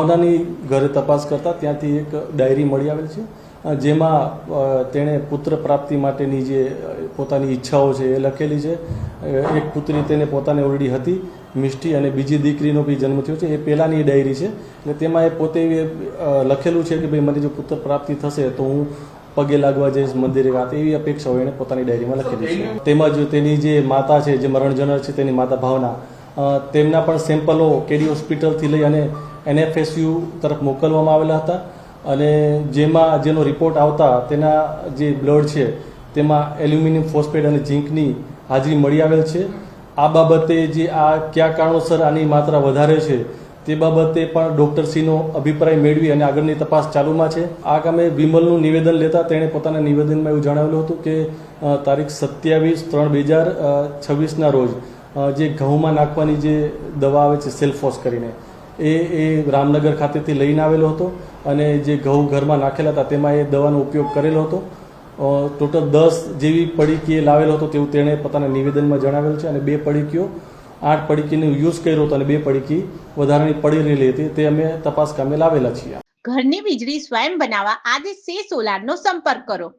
ભાવનાની ઘરે તપાસ કરતા ત્યાંથી એક ડાયરી મળી આવેલ છે, જેમાં તેણે પુત્ર પ્રાપ્તિ માટેની જે પોતાની ઈચ્છાઓ છે એ લખેલી છે. એક પુત્રી તેને પોતાને ઓલરેડી હતી, મિષ્ટી, અને બીજી દીકરીનો બી જન્મ થયો છે. એ પહેલાંની ડાયરી છે. એટલે તેમાં એ પોતે લખેલું છે કે ભાઈ મને જો પુત્ર પ્રાપ્તિ થશે તો હું પગે લાગવા જઈશ, મંદિરે વાત, એવી અપેક્ષાઓ એણે પોતાની ડાયરીમાં લખેલી છે. તેમજ તેની જે માતા છે, જે મરણ જનાર છે, તેની માતા ભાવના, તેમના પણ સેમ્પલો કેડી હોસ્પિટલથી લઈ અને NFSU તરફ મોકલવામાં આવેલા હતા, અને જેનો રિપોર્ટ આવતા તેના જે બ્લડ છે તેમાં એલ્યુમિનિયમ ફોસ્ફેટ અને ઝીંકની હાજરી મળી આવેલ છે. આ બાબતે જે કયા કારણોસર આની માત્રા વધારે છે તે બાબતે પણ ડૉક્ટરશ્રીનો અભિપ્રાય મેળવી અને આગળની તપાસ ચાલુમાં છે. આ કામે વિમલનું નિવેદન લેતા તેણે પોતાના નિવેદનમાં એવું જણાવેલું હતું કે તારીખ 27/3/2026ના રોજ જે ઘઉંમાં નાખવાની જે દવા આવે છે સેલ્ફોસ કરીને, એ રામનગર ખાતેથી લઈને આવેલો હતો, અને જે ઘઉં ઘરમાં નાખેલા હતા તેમાં એ દવાનો ઉપયોગ કરેલો હતો. ટોટલ 10 જેવી પડીકી લાવેલો હતો તેવું તેણે પોતાના નિવેદનમાં જણાવેલું છે, અને 2 પડીકીઓ 8 પડીકીનો યુઝ કર્યો હતો, અને 2 પડીકી વધારાની પડી રહેલી હતી. તે અમે તપાસ કામે લાવેલા છીએ. ઘરની વીજળી સ્વયં બનાવવા આજે સે સોલારનો સંપર્ક કરો.